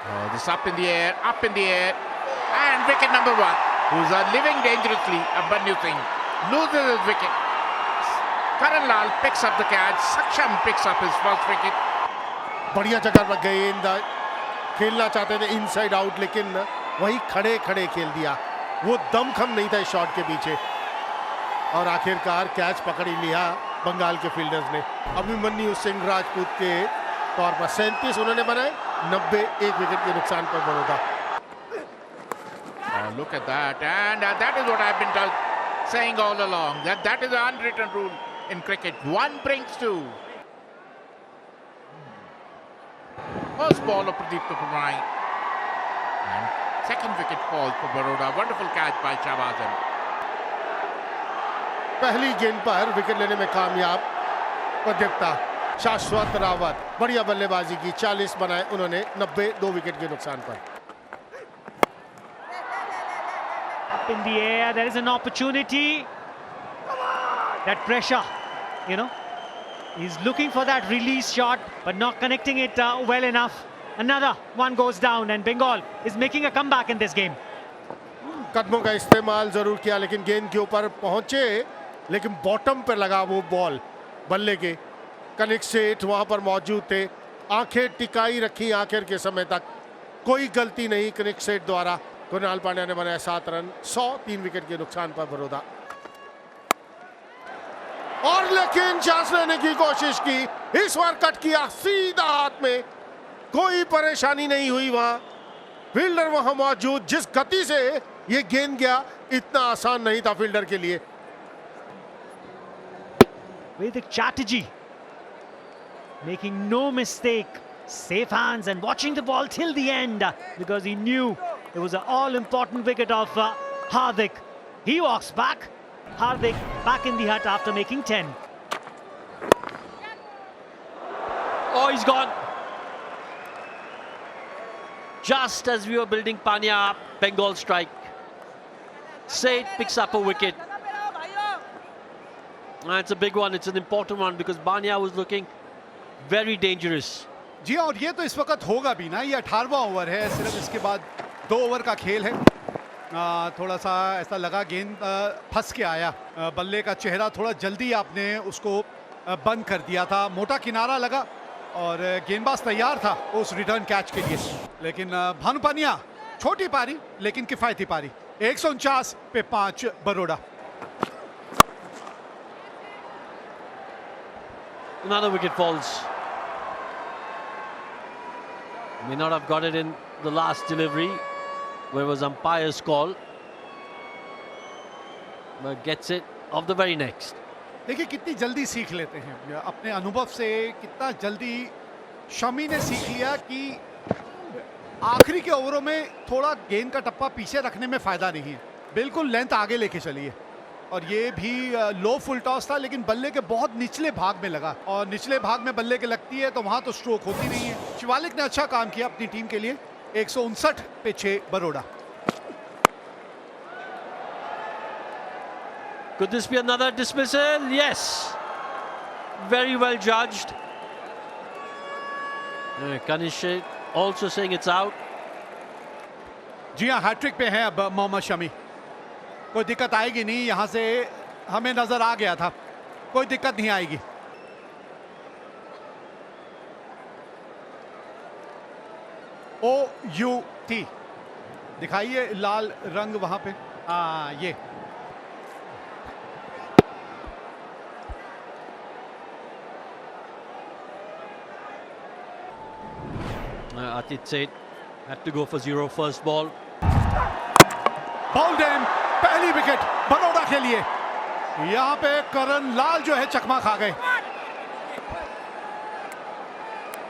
Oh, this up in the air, and wicket number one. Who's living dangerously. Abhanyu Singh loses his wicket. Karan Lal picks up the catch. Saksham picks up his first wicket. बढ़िया जगह पर गेंद खेलना चाहते थे inside out, लेकिन वही खड़े खड़े खेल दिया। वो दमखम नहीं था इस शॉट के पीछे, और आखिरकार कैच पकड़ ही लिया बंगाल के फील्डर्स ने। अभिमन्यु सिंह राजपूत के तौर पर 37 उन्होंने बनाए, 90 एक विकेट के नुकसान पर Baroda. Look at that, and that is what I've been saying all along, that is an unwritten rule in cricket. One brings two. First ball of Pradeep Purnai, and second wicket falls for Baroda. Wonderful catch by Shahbaz Ahmed. पहली गेंद पर wicket लेने में कामयाब प्रदीप्ता। शाश्वत रावत बढ़िया बल्लेबाजी की, 40 बनाए उन्होंने, 90 2 विकेट के नुकसान पर। Up in the air, there is an opportunity. That pressure, you know, he's looking for that release shot, but not connecting it well enough. Another one goes down, and Bengal is making a comeback in this game. कदमों का इस्तेमाल जरूर किया, लेकिन गेंद के ऊपर पहुंचे, लेकिन बॉटम पर लगा वो बॉल बल्ले के। कनिक सेठ वहां पर मौजूद थे, आंखें टिकाई रखी आखिर के समय तक, कोई गलती नहीं कनिक सेठ द्वारा। कुणाल पांड्या ने बनाया 7 रन, 103 विकेट के नुकसान पर बड़ौदा। और लेकिन चांस लेने की कोशिश की, इस बार कट किया सीधा हाथ में, कोई परेशानी नहीं हुई वहां, फील्डर वहां मौजूद। जिस गति से ये गेंद गया, इतना आसान नहीं था फील्डर के लिए। Vedic Chatterjee making no mistake, safe hands and watching the ball till the end, because he knew it was an all-important wicket of Hardik. He walks back. Hardik back in the hut after making 10. Oh, he's gone. Just as we were building Pandya up, Bengal strike. Said picks up a wicket. It's a big one. It's an important one because Banya was looking very dangerous. जी, और ये तो इस वक्त होगा भी ना, ये 18वां over है, सिर्फ इसके बाद 2 ओवर का खेल है। थोड़ा सा ऐसा लगा गेंद फंस के आया, बल्ले का चेहरा थोड़ा जल्दी आपने उसको बंद कर दिया था, मोटा किनारा लगा और गेंदबाज तैयार था उस रिटर्न कैच के लिए। लेकिन भानु पानिया छोटी पारी लेकिन किफायती पारी, 149 पे 5 Baroda. Another wicket falls. May not have got it in the last delivery where it was umpire's call, but gets it of the very next. देखिए कितनी जल्दी सीख लेते हैं अपने अनुभव से, कितना जल्दी शमी ने सीख लिया कि आखिरी के ओवरों में थोड़ा गेंद का टप्पा पीछे रखने में फायदा नहीं है, बिल्कुल लेंथ आगे लेके चलिए। और ये भी लो फुल टॉस था, लेकिन बल्ले के बहुत निचले भाग में लगा, और निचले भाग में बल्ले के लगती है तो वहां तो स्ट्रोक होती नहीं है। शिवालिक ने अच्छा काम किया अपनी टीम के लिए, 159 पे 6 Baroda. Could this be another dismissal? Yes. Very well judged. Kanish also saying it's out. जी हाँ, हैट्रिक पे है अब मोहम्मद शमी। कोई दिक्कत आएगी नहीं, यहां से हमें नजर आ गया था, कोई दिक्कत नहीं आएगी। OUT दिखाइए लाल रंग वहां पे, ये Atit said had to go for 0 first ball. Bold इन, पहली विकेट बड़ौदा के लिए। यहां पे करण लाल जो है चकमा खा गए।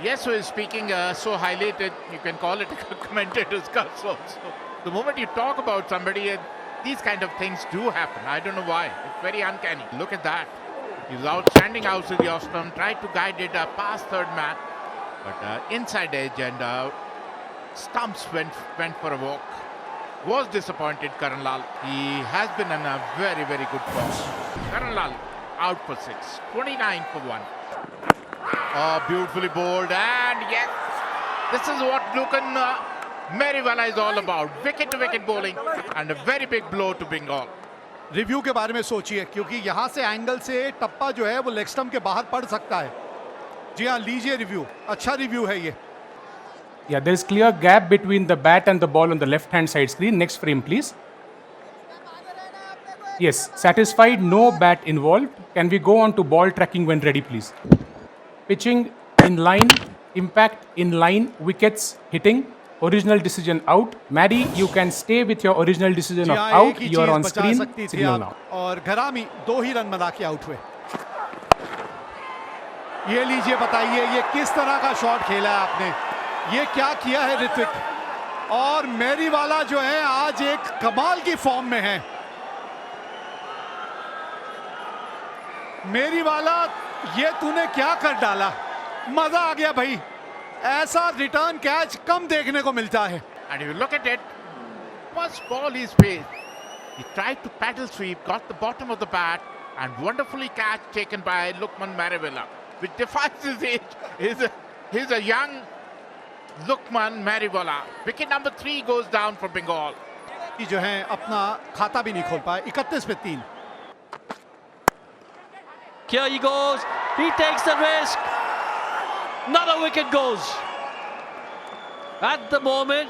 Yes, so speaking so highlighted, you can call it a commentator's curse also. The moment you talk about somebody, these kind of things do happen. I don't know why. It's very uncanny. Look at that. He's outstanding out to the off stump, tried to guide it past third man, but inside edge, and stumps went for a walk. Was disappointed, Karan Lal. He has been in a very, very good form. Karan Lal out for 6, 29 for 1. Oh, beautifully bowled, and yes, This is what Lukan Meriwala is all about. Wicket-to-wicket bowling and a very big blow to Bengal. Review के बारे में सोचिए, क्योंकि यहाँ से angle से टप्पा जो है वो लेग स्टंप के बाहर पड़ सकता है। जी हाँ, लीजिए रिव्यू, अच्छा रिव्यू है ये। Yeah, there is clear gap between the bat and the ball on the left-hand side screen. Next frame, please. Yes, satisfied, no bat involved. Can we go on to ball tracking when ready, please? Pitching in line, impact in line, wickets hitting, original decision out. Maddie, you can stay with your original decision ji of हाँ, out. एक ही You are चीज on बचा screen. सकती थी Signal आप, now. और घरामी 2 ही run बना के आउट हुए। ये लीजिए, बताइए ये किस तरह का शॉट खेला है आपने, ये क्या किया है ऋत्विक। और मेरीवाला जो है आज एक कमाल की फॉर्म में है। मेरीवाला, ये तूने क्या कर डाला, मजा आ गया भाई। ऐसा रिटर्न कैच कम देखने को मिलता है। And if you look at it, first ball he faced, he tried to paddle sweep, got the bottom of the bat, and wonderfully catch taken by Lukman Meriwala, which defies his age. He's a young Lukman Meriwala. Wicket number 3 goes down for Bengal. कि जो है अपना खाता भी नहीं खोल पाए। 31 पे 3। Here he goes. He takes the risk. Another wicket goes. At the moment,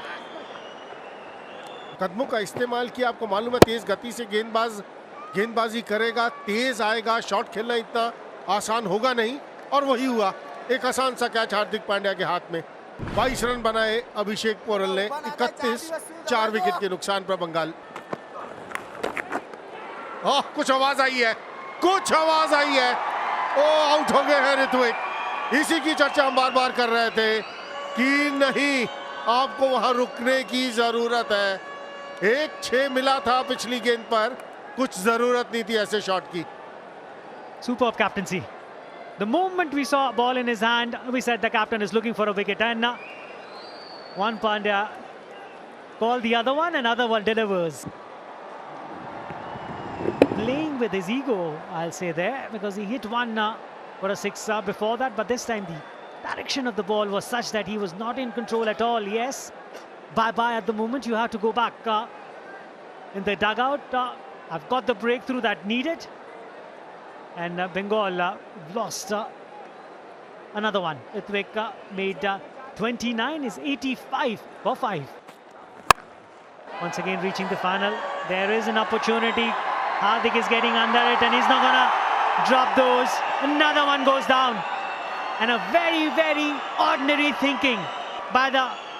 कदमों का इस्तेमाल किया। आपको मालूम है तेज गति से गेंदबाजी करेगा, तेज आएगा, शॉट खेलना इतना आसान होगा नहीं, और वही हुआ। एक आसान सा कैच हार्दिक पांड्या के हाथ में। 22 रन बनाए अभिषेक पोरल ने। 31, 4 विकेट के नुकसान पर बंगाल। कुछ आवाज आई है, कुछ आवाज आई है। ओ, आउट हो गए हैं ऋत्विक। इसी की चर्चा हम बार बार कर रहे थे कि नहीं, आपको वहां रुकने की जरूरत है। 1-6 मिला था पिछली गेंद पर, कुछ जरूरत नहीं थी ऐसे शॉट की। Superb captaincy. The moment we saw a ball in his hand, we said the captain is looking for a wicket, and one Pandya called the other one, and other one delivers. Playing with his ego, I'll say there, because he hit one for a 6 before that, but this time the direction of the ball was such that he was not in control at all. Yes, bye-bye at the moment. You have to go back in the dugout. I've got the breakthrough that needed. And Bengal lost another one. Ithwik made 29, is 85 for 5. Once again reaching the final. There is an opportunity. Hardik is getting under it and he's not gonna drop those. Another one goes down. And a very, very ordinary thinking by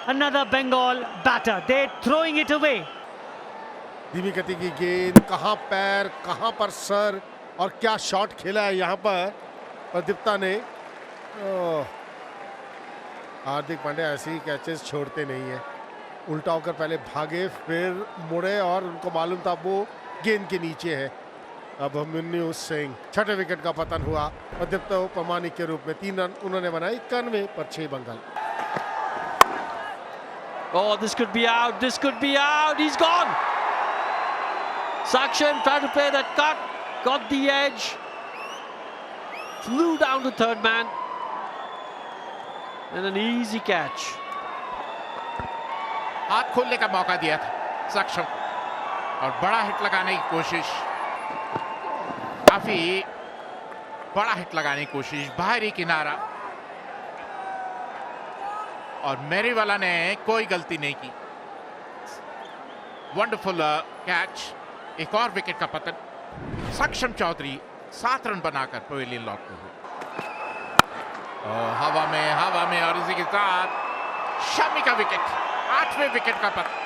another Bengal batter. They're throwing it away. धीमी गति की गेंद, कहां पैर, कहां पर sir, और क्या शॉट खेला है यहाँ पर प्रदीप्ता ने। हार्दिक पांड्या ऐसे ही कैचेस छोड़ते नहीं है। उल्टा होकर पहले भागे, फिर मुड़े, और उनको मालूम था वो गेंद के नीचे है। अब अभिमन्यु सिंह, 6ठे विकेट का पतन हुआ। प्रदीप्ता प्रमाणिक के रूप में 3 रन उन्होंने बनाए। 91 पर 6 Bengal. oh, this could be out. This could be out. He's gone. Saksham tried to play that cut, got the edge, flew down to third man, and an easy catch. हाथ खोलने का मौका दिया था सक्षम को, और बड़ा हिट लगाने की कोशिश, काफी बड़ा हिट लगाने की कोशिश, बाहरी किनारा, और मेरीवाला ने कोई गलती नहीं की। वंडरफुल कैच, एक और विकेट का पतन। सक्षम चौधरी 7 रन बनाकर पवेलियन लौटते हुए। हवा में, और इसी के साथ शमी का विकेट, 8वें विकेट का पतन।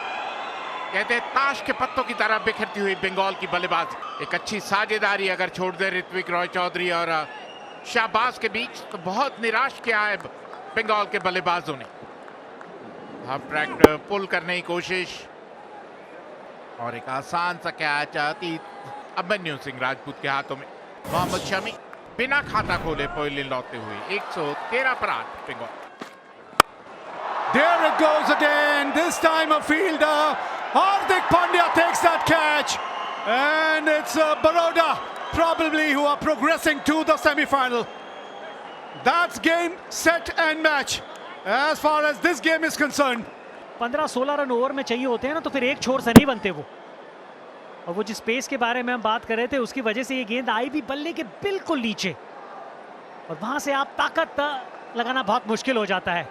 कहते हैं ताश के पत्तों की तरह बिखरती हुई बंगाल की बल्लेबाजी। एक अच्छी साझेदारी अगर छोड़ दे ऋत्विक रॉय चौधरी और शाहबाज के बीच, तो बहुत निराश किया है बंगाल के बल्लेबाजों ने। हाफ ट्रैक पुल करने की कोशिश, और एक आसान सा कैच अभिमन्यु सिंह राजपूत के हाथों में। मोहम्मद शमी बिना खाता खोले पवेलियन लौटते हुए 113 पर 8 Bengal. There it goes again. This time a fielder. Hardik Pandya takes that catch, and it's Baroda probably who are progressing to the semi-final. That's game, set and match. As far as this game is concerned, 15-16 run over में चाहिए होते हैं ना, तो फिर एक छोर से नहीं बनते वो। और वो जिस पेस के बारे में हम बात कर रहे थे, उसकी वजह से ये गेंद आई भी बल्ले के बिल्कुल नीचे, और वहां से आप ताकत लगाना बहुत मुश्किल हो जाता है।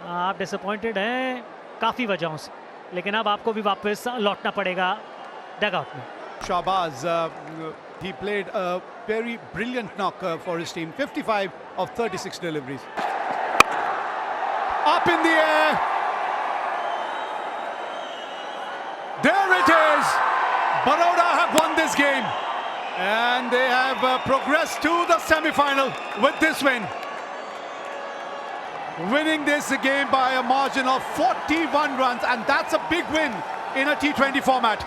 आप डिसअपॉइंटेड हैं काफी वजहों से, लेकिन अब आपको भी वापस लौटना पड़ेगा डगआउट में। Shahbaz, he played a very brilliant knock for his team. 55 of 36 deliveries. Up in the air. There it is. Baroda have won this game. And they have progressed to the semi-final with this win. Winning this game by a margin of 41 runs. And that's a big win in a T20 format.